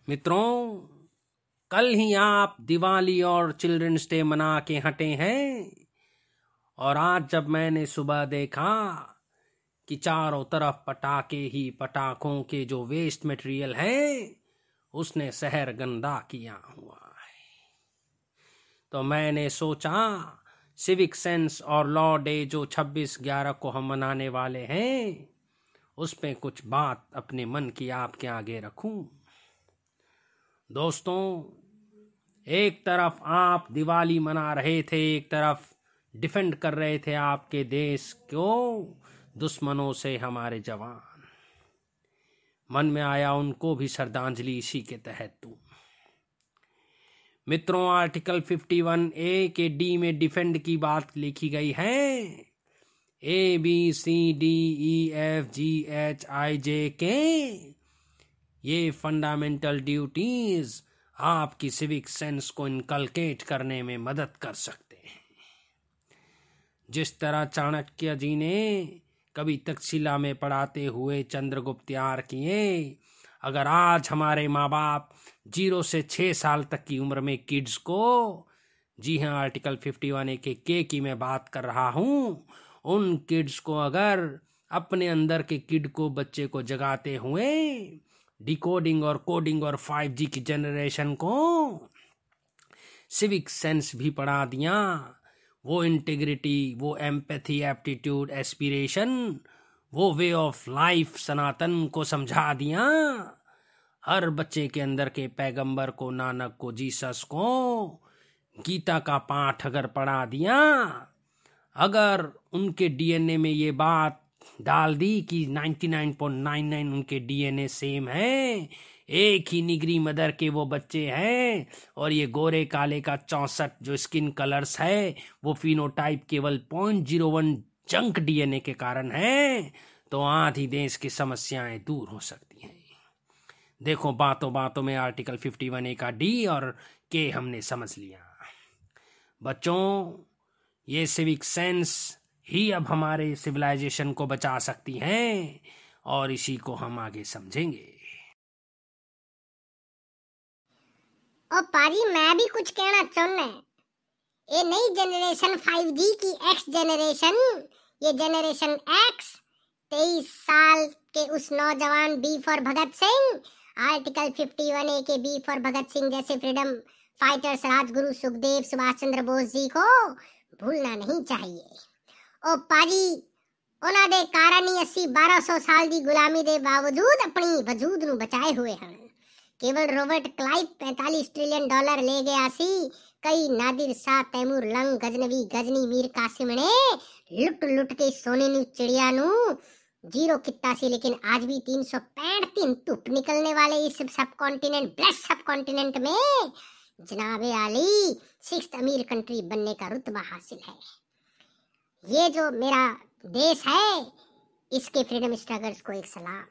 मित्रों, कल ही आप दिवाली और चिल्ड्रंस डे मना के हटे हैं और आज जब मैंने सुबह देखा कि चारों तरफ पटाखे ही पटाखों के जो वेस्ट मटेरियल है उसने शहर गंदा किया हुआ है, तो मैंने सोचा सिविक सेंस और लॉ डे जो 26/11 को हम मनाने वाले हैं उस पे कुछ बात अपने मन की आपके आगे रखूं। दोस्तों, एक तरफ आप दिवाली मना रहे थे, एक तरफ डिफेंड कर रहे थे आपके देश को दुश्मनों से हमारे जवान। मन में आया उनको भी श्रद्धांजलि इसी के तहत दूं। मित्रों, आर्टिकल 51A के डी में डिफेंड की बात लिखी गई है। ABCDEFGHIJ ये फंडामेंटल ड्यूटीज आपकी सिविक सेंस को इनकलकेट करने में मदद कर सकते हैं। जिस तरह चाणक्य जी ने कभी तक्षशिला में पढ़ाते हुए चंद्रगुप्त तैयार किए, अगर आज हमारे माँ बाप 0 से 6 साल तक की उम्र में किड्स को, जी हाँ, आर्टिकल 51A के की मैं बात कर रहा हूँ, उन किड्स को अगर अपने अंदर के किड को, बच्चे को जगाते हुए डिकोडिंग और कोडिंग और 5G की जनरेशन को सिविक सेंस भी पढ़ा दिया, वो इंटीग्रिटी, वो एम्पैथी, एप्टीट्यूड, एस्पिरेशन, वो वे ऑफ लाइफ सनातन को समझा दिया, हर बच्चे के अंदर के पैगंबर को, नानक को, जीसस को गीता का पाठ अगर पढ़ा दिया, अगर उनके डीएनए में ये बात डाल दी कि 99.99 उनके डीएनए सेम है, एक ही निगरी मदर के वो बच्चे हैं और ये गोरे काले का 64 जो स्किन कलर्स है वो फिनोटाइप केवल 0.01 जंक डीएनए के कारण है, तो आधी देश की समस्याएं दूर हो सकती हैं। देखो, बातों बातों में आर्टिकल 51A का डी और के हमने समझ लिया। बच्चों, ये सिविक सेंस ही अब हमारे सिविलाइजेशन को बचा सकती हैं और इसी को हम आगे समझेंगे। ओ पाजी, मैं भी कुछ कहना चाहूँ। ये नई जनरेशन 5G की एक्स जनरेशन, ये जनरेशन एक्स 23 साल के उस नौजवान B for Bhagat Singh, article 51A के बी फॉर भगत सिंह जैसे फ्रीडम फाइटर्स राजगुरु सुखदेव सुभाष चंद्र बोस जी को भूलना नहीं चाहिए। ओ पाजी, ਉਹਨਾਂ ਦੇ ਕਾਰਨ ਹੀ ਅਸੀਂ 1200 ਸਾਲ ਦੀ ਗੁਲਾਮੀ ਦੇ ਬਾਵਜੂਦ ਆਪਣੀ ਵਜੂਦ ਨੂੰ ਬਚਾਏ ਹੋਏ ਹਨ। केवल रॉबर्ट क्लाइव $45 ट्रिलियन ले गया सी, कई नादिर शाह, तैमूर लंग, गजनवी, गजनी, मीर कासिम ने लुट लुट के सोने नु चिड़िया नु जीरो कितना सी, लेकिन आज भी 365 दिन धूप निकलने वाले इस सब कॉन्टिनेंट, ब्लेस्ड सब कॉन्टिनेंट में जनाबे आली 6th अमीर कंट्री बनने का रुतबा हासिल है। ये जो मेरा देश है, इसके फ्रीडम स्ट्रगल्स को एक सलाम।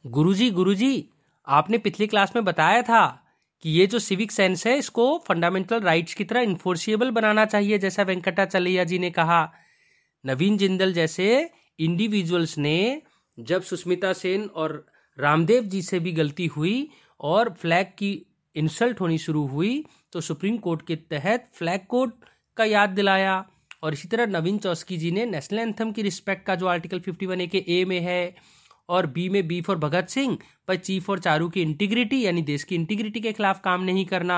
गुरुजी, आपने पिछली क्लास में बताया था कि ये जो सिविक सेंस है इसको फंडामेंटल राइट्स की तरह इन्फोर्सिएबल बनाना चाहिए, जैसा वेंकटाचलैया जी ने कहा। नवीन जिंदल जैसे इंडिविजुअल्स ने जब सुष्मिता सेन और रामदेव जी से भी गलती हुई और फ्लैग की इंसल्ट होनी शुरू हुई, तो सुप्रीम कोर्ट के तहत फ्लैग कोड का याद दिलाया। और इसी तरह नवीन चौस्की जी ने नेशनल एंथम की रिस्पेक्ट का जो आर्टिकल 51A के ए में है और बी में बी फॉर भगत सिंह पर चीफ और चारू की इंटीग्रिटी, यानी देश की इंटीग्रिटी के खिलाफ काम नहीं करना।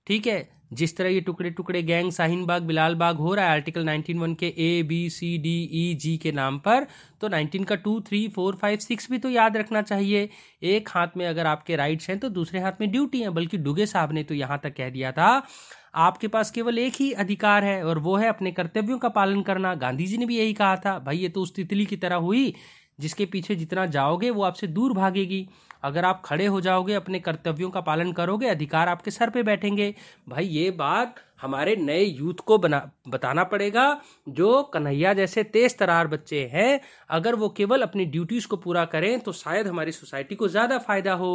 ठीक है, जिस तरह ये टुकड़े टुकड़े गैंग शाहीन बाग, बिलाल बाग हो रहा है आर्टिकल 19(1) के ABCDEG के नाम पर, तो 19 का 2, 3, 4, 5, 6 भी तो याद रखना चाहिए। एक हाथ में अगर आपके राइट्स हैं तो दूसरे हाथ में ड्यूटी है। बल्कि डुगे साहब ने तो यहाँ तक कह दिया था, आपके पास केवल एक ही अधिकार है और वो है अपने कर्तव्यों का पालन करना। गांधी जी ने भी यही कहा था। भाई, ये तो उस तितली की तरह हुई जिसके पीछे जितना जाओगे वो आपसे दूर भागेगी। अगर आप खड़े हो जाओगे, अपने कर्तव्यों का पालन करोगे, अधिकार आपके सर पे बैठेंगे। भाई, ये बात हमारे नए यूथ को बताना पड़ेगा, जो कन्हैया जैसे तेज तरार बच्चे हैं। अगर वो केवल अपनी ड्यूटीज को पूरा करें तो शायद हमारी सोसाइटी को ज्यादा फायदा हो।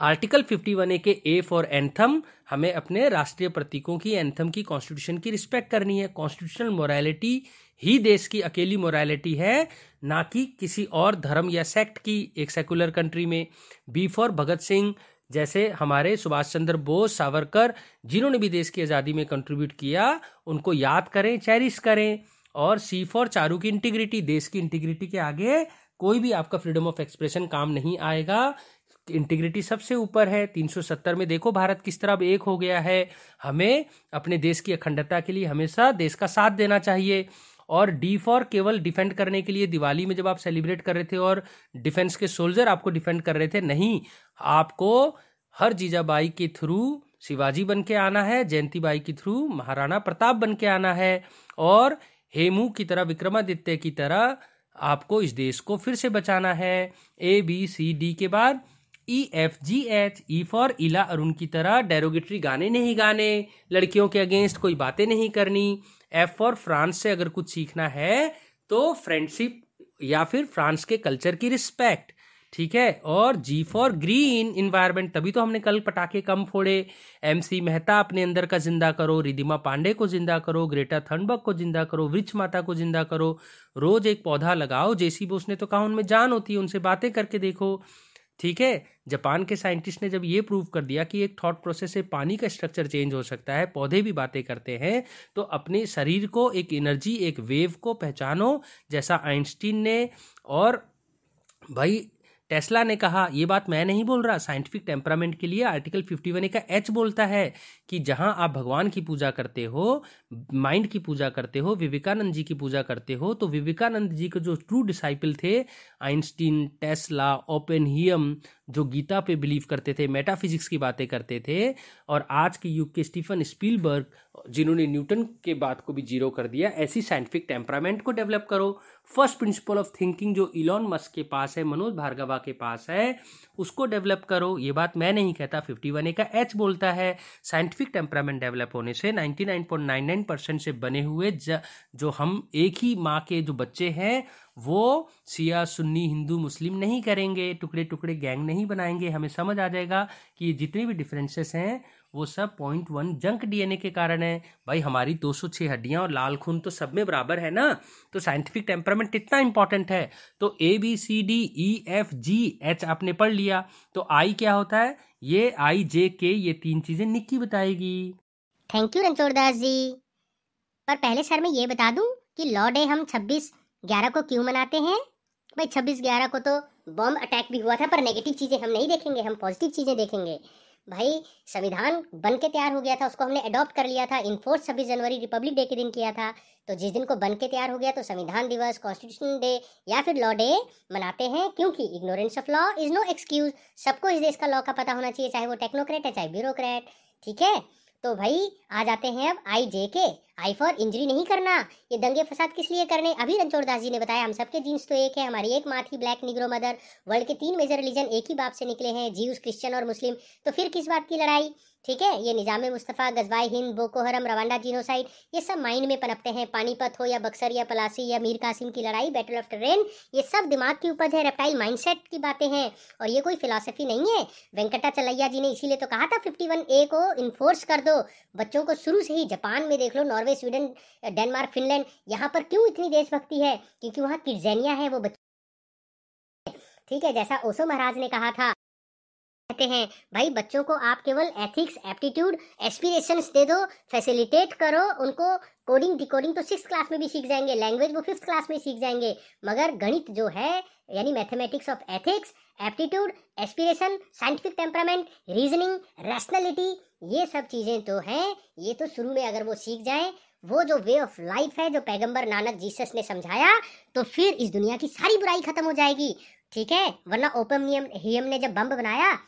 आर्टिकल 51A के ए फॉर एंथम, हमें अपने राष्ट्रीय प्रतीकों की, एंथम की, कॉन्स्टिट्यूशन की रिस्पेक्ट करनी है। कॉन्स्टिट्यूशनल मोरालिटी ही देश की अकेली मोरालिटी है, ना कि किसी और धर्म या सेक्ट की एक सेकुलर कंट्री में। बी फॉर भगत सिंह जैसे हमारे सुभाष चंद्र बोस, सावरकर, जिन्होंने भी देश की आज़ादी में कंट्रीब्यूट किया, उनको याद करें, चेरिश करें। और सी फॉर चारू की इंटीग्रिटी, देश की इंटीग्रिटी के आगे कोई भी आपका फ्रीडम ऑफ एक्सप्रेशन काम नहीं आएगा। इंटीग्रिटी सबसे ऊपर है। 370 में देखो भारत किस तरह अब एक हो गया है। हमें अपने देश की अखंडता के लिए हमेशा देश का साथ देना चाहिए। और डी फॉर केवल डिफेंड करने के लिए, दिवाली में जब आप सेलिब्रेट कर रहे थे और डिफेंस के सोल्जर आपको डिफेंड कर रहे थे, नहीं, आपको हर जीजाबाई के थ्रू शिवाजी बन के आना है, जयंती बाई के थ्रू महाराणा प्रताप बन के आना है, और हेमू की तरह, विक्रमादित्य की तरह आपको इस देश को फिर से बचाना है। ABCD के बाद EFGH, ई फॉर इला अरुण की तरह डेरोगेटरी गाने नहीं गाने, लड़कियों के अगेंस्ट कोई बातें नहीं करनी। F फॉर फ्रांस से अगर कुछ सीखना है तो फ्रेंडशिप या फिर फ्रांस के कल्चर की रिस्पेक्ट, ठीक है। और G फॉर ग्रीन इन्वायरमेंट, तभी तो हमने कल पटाखे कम फोड़े। MC मेहता अपने अंदर का जिंदा करो, रिधिमा पांडे को जिंदा करो, ग्रेटा थनबर्ग को जिंदा करो, वृक्ष माता को जिंदा करो, रोज एक पौधा लगाओ। JC बोस ने तो कहा उनमें जान होती है, उनसे बातें करके देखो, ठीक है। जापान के साइंटिस्ट ने जब ये प्रूव कर दिया कि एक थॉट प्रोसेस से पानी का स्ट्रक्चर चेंज हो सकता है, पौधे भी बातें करते हैं, तो अपने शरीर को एक एनर्जी, एक वेव को पहचानो, जैसा आइंस्टीन ने और भाई टेस्ला ने कहा। ये बात मैं नहीं बोल रहा, साइंटिफिक टेम्परामेंट के लिए आर्टिकल 51A का H बोलता है कि जहां आप भगवान की पूजा करते हो, माइंड की पूजा करते हो, विवेकानंद जी की पूजा करते हो, तो विवेकानंद जी के जो ट्रू डिसाइपल थे, आइंस्टीन, टेस्ला, ओपेनहियम, जो गीता पे बिलीव करते थे, मेटाफिजिक्स की बातें करते थे, और आज के युग के स्टीफन स्पीलबर्ग, जिन्होंने न्यूटन के बात को भी जीरो कर दिया, ऐसी साइंटिफिक टेम्परामेंट को डेवलप करो। फर्स्ट प्रिंसिपल ऑफ थिंकिंग जो इलॉन मस्क के पास है, मनोज भार्गवा के पास है, उसको डेवलप करो। ये बात मैं नहीं कहता, 51A का H बोलता है। साइंटिफिक टेम्परामेंट डेवलप होने से 99.99% से बने हुए जो हम एक ही माँ के जो बच्चे हैं, वो शिया, सुन्नी, हिंदू, मुस्लिम नहीं करेंगे, टुकड़े टुकड़े गैंग नहीं बनाएंगे। हमें समझ आ जाएगा कि ये जितने भी डिफरेंसेस हैं वो सब 0.1 जंक DNA के कारण है। भाई हमारी 206 हड्डियां और लाल खून तो सब में बराबर है ना, तो साइंटिफिक टेम्परामेंट इतना इंपॉर्टेंट है। तो ABCDEFGH आपने पढ़ लिया, तो I क्या होता है, ये IJK, ये 3 चीजें निक्की बताएगी। थैंक यू रणछोड़दास जी। पर पहले सर मैं ये बता दूं कि लॉ डे हम 26/11 को क्यों मनाते हैं। भाई 26/11 को तो बॉम्ब अटैक भी हुआ था, पर नेगेटिव चीजें हम नहीं देखेंगे, हम पॉजिटिव चीजें देखेंगे। भाई संविधान बन के तैयार हो गया था, उसको हमने अडॉप्ट कर लिया था, इनफोर्स 26 जनवरी रिपब्लिक डे के दिन किया था। तो जिस दिन को बन के तैयार हो गया तो संविधान दिवस, कॉन्स्टिट्यूशन डे या फिर लॉ डे मनाते हैं, क्योंकि ignorance of law is no excuse. सबको इस देश का लॉ का पता होना चाहिए, चाहे वो टेक्नोक्रेट है चाहे ब्यूरोक्रेट, ठीक है। तो भाई आ जाते हैं अब IJK, आई फॉर इंजरी नहीं करना। ये दंगे फसाद किस लिए करने, अभी रणछोड़दास जी ने बताया, हम सबके जीन्स तो एक है, हमारी एक माँ थी, ब्लैक, निग्रो, मदर। वर्ल्ड के 3 मेजर रिलीजन एक ही बाप से निकले हैं, ज्यूज, क्रिश्चियन और मुस्लिम। तो फिर किस बात की लड़ाई, ठीक है। ये निजामे मुस्तफ़ा, गजवाई हिंद, बोको हरम, रवांडा जीनोसाइड, ये सब माइंड में पनपते हैं। पानीपत हो या बक्सर या पलासी या मीर कासिम की लड़ाई, बैटल ऑफ टरेन, ये सब दिमाग की उपज है, रेप्टाइल माइंडसेट की बातें हैं, और ये कोई फिलॉसफी नहीं है। वेंकटाचलैया जी ने इसीलिए तो कहा था 51A को इन्फोर्स कर दो। बच्चों को शुरू से ही, जापान में देख लो, नॉर्वे, स्वीडन, डेनमार्क, फिनलैंड, यहाँ पर क्यों इतनी देशभक्ति है, क्योंकि वहाँ किड्जेनिया है वो बच्चे, ठीक है। जैसा ओशो महाराज ने कहा था, कहते हैं भाई बच्चों को आप केवल एथिक्स, एप्टीट्यूड, एस्पिरेशंस दे दो, फैसिलिटेट करो उनको। कोडिंग डिकोडिंग तो 6th क्लास में भी सीख जाएंगे, लैंग्वेज वो 5th क्लास में सीख जाएंगे, मगर गणित जो है, यानी mathematics of ethics, aptitude, aspiration, scientific temperament, reasoning, rationality, ये सब चीजें तो हैं, ये तो शुरू में अगर वो सीख जाएं, वो जो वे ऑफ लाइफ है जो पैगंबर नानक जीसस ने समझाया, तो फिर इस दुनिया की सारी बुराई खत्म हो जाएगी, ठीक है। वरना ओपेनहियम ने जब बम बनाया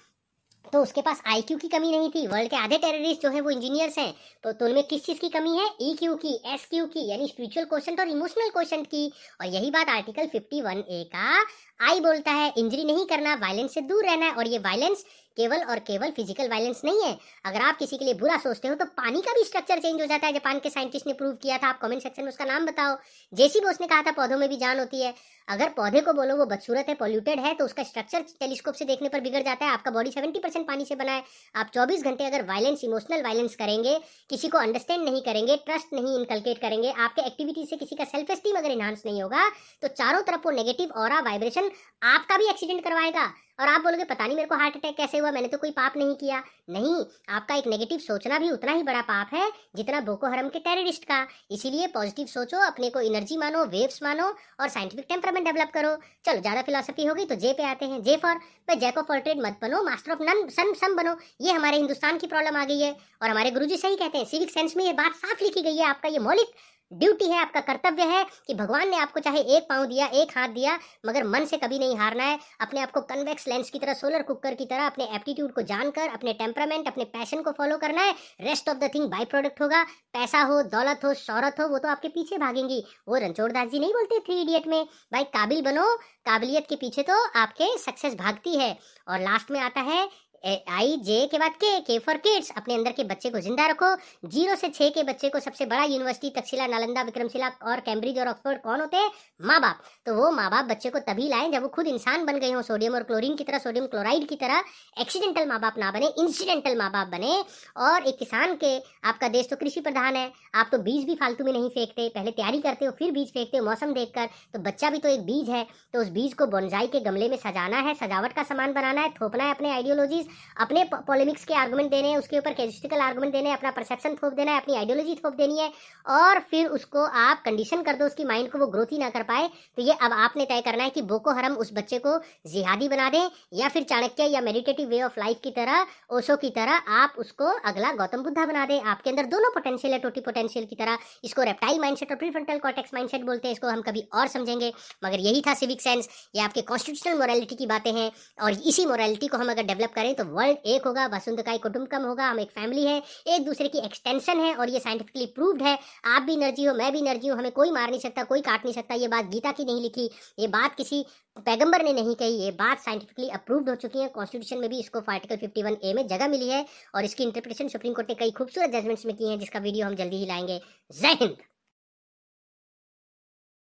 तो उसके पास IQ की कमी नहीं थी। वर्ल्ड के आधे टेररिस्ट जो हैं वो इंजीनियर्स हैं, तो उनमें किस चीज की कमी है, EQ की, SQ की, यानी स्पिरिचुअल क्वोशंट और इमोशनल क्वोशंट की। और यही बात आर्टिकल 51A का I बोलता है, इंजरी नहीं करना, वायलेंस से दूर रहना है। और ये वायलेंस केवल और केवल फिजिकल वायलेंस नहीं है। अगर आप किसी के लिए बुरा सोचते हो तो पानी का भी स्ट्रक्चर चेंज हो जाता है। जापान के साइंटिस्ट ने प्रूव किया था। आप कमेंट सेक्शन में उसका नाम बताओ। जेसी बोस ने कहा था पौधों में भी जान होती है। अगर पौधे को बोलो वो बदसूरत है, पॉल्यूटेड है, तो उसका स्ट्रक्चर टेलीस्कोप से देखने पर बिगड़ जाता है। आपका बॉडी 70% पानी से बना है। आप 24 घंटे अगर वायलेंस, इमोशनल वायलेंस करेंगे, किसी को अंडरस्टैंड नहीं करेंगे, ट्रस्ट नहीं इनकलकेट करेंगे, आपके एक्टिविटी से किसी का सेल्फ एस्टीम अगर इनहांस नहीं होगा, तो चारों तरफ वो नेगेटिव ऑरा वाइब्रेशन आपका भी एक्सीडेंट करवाएगा। और आप बोलोगे पता नहीं मेरे को हार्ट अटैक कैसे हुआ, मैंने तो कोई पाप नहीं किया। नहीं, आपका एक नेगेटिव सोचना भी उतना ही बड़ा पाप है जितना बोको हरम के टेररिस्ट का। इसीलिए पॉजिटिव सोचो, अपने को एनर्जी मानो, वेव्स मानो और साइंटिफिक टेम्परामेंट डेवलप करो। चलो ज्यादा फिलोसफी हो गई तो जे पे आते हैं। जे फॉर भाई जैक ऑफ ऑल ट्रेड मत बनो, मास्टर ऑफ नन सम बनो। ये हमारे हिंदुस्तान की प्रॉब्लम आ गई है और हमारे गुरुजी सही कहते हैं। सिविक सेंस में ये बात साफ लिखी गई है। आपका ये मौलिक ड्यूटी है, आपका कर्तव्य है कि भगवान ने आपको चाहे एक पांव दिया, एक हाथ दिया, मगर मन से कभी नहीं हारना है। अपने आप को कन्वेक्स लेंस की तरह, सोलर कुकर की तरह अपने एप्टीट्यूड को जानकर, अपने टेम्परामेंट, अपने पैशन को फॉलो करना है। Rest of the thing by product होगा। पैसा हो, दौलत हो, शौहरत हो, वो तो आपके पीछे भागेंगी। वो रणछोड़ दास जी नहीं बोलते 3 इडियट में, भाई काबिल बनो, काबिलियत के पीछे तो आपके सक्सेस भागती है। और लास्ट में आता है आई जे के बाद के फॉर किड्स। अपने अंदर के बच्चे को जिंदा रखो। 0 से 6 के बच्चे को सबसे बड़ा यूनिवर्सिटी तक्षशिला, नालंदा, विक्रमशिला और कैम्ब्रिज और ऑक्सफोर्ड कौन होते हैं? माँ बाप। तो वो माँ बाप बच्चे को तभी लाएं जब वो खुद इंसान बन गए हो, सोडियम और क्लोरीन की तरह, सोडियम क्लोराइड की तरह। एक्सीडेंटल माँ बाप ना बने, इंसिडेंटल माँ बाप बने। और एक किसान के, आपका देश तो कृषि प्रधान है, आप तो बीज भी फालतू में नहीं फेंकते, पहले तैयारी करते हो फिर बीज फेंकते हो मौसम देखकर। तो बच्चा भी तो एक बीज है, तो उस बीज को बोनसाई के गमले में सजाना है, सजावट का सामान बनाना है, थोपना है अपने आइडियोलॉजीज, अपने पॉलेमिक्स के आर्गुमेंट देने हैं, उसके ऊपर कैजुस्टिकल आर्गुमेंट देने हैं, अपना परसेप्शन थोप देना है, अपनी आइडियोलॉजी थोप देनी है। और फिर उसको आप कंडीशन कर दो उसकी माइंड को, वो ग्रोथ ही ना कर पाए। तो ये अब आपने तय करना है कि बोको हरम उस बच्चे को जिहादी बना दें, या फिर चाणक्य या मेडिटेटिव वे ऑफ लाइफ की तरह, ओशो की तरह आप उसको अगला गौतम बुद्धा बना दें। आपके अंदर दोनों पोटेंशियल है, टोटी पोटेंशियल की तरह। इसको रेप्टाइल माइंडसेट और प्रीफ्रंटल कॉर्टेक्स माइंडसेट बोलते हैं। इसको हम कभी और समझेंगे, मगर यही था सिविक सेंस। ये आपके कॉन्स्टिट्यूशनल मोरालिटी की बातें हैं, और इसी मोरालिटी को हम अगर डेवलप करें तो वर्ल्ड एक होगा, वसुंधकाई कुटुंबकम होगा। हम एक फैमिली है, एक दूसरे की एक्सटेंशन है, और ये साइंटिफिकली प्रूव्ड है। आप भी एनर्जी हो, मैं भी एनर्जी हूँ, हमें कोई मार नहीं सकता, कोई काट नहीं सकता। ये बात गीता की नहीं लिखी, ये बात किसी पैगंबर ने नहीं कही, ये बात साइंटिफिकली अप्रूव्ड हो चुकी है। कॉन्स्टिट्यूशन में भी इसको आर्टिकल 51A में जगह मिली है, और इसकी इंटरप्रिटेशन सुप्रीम कोर्ट ने कई खूबसूरत जजमेंट्स में की है, जिसका वीडियो हम जल्दी ही लाएंगे। जय हिंद।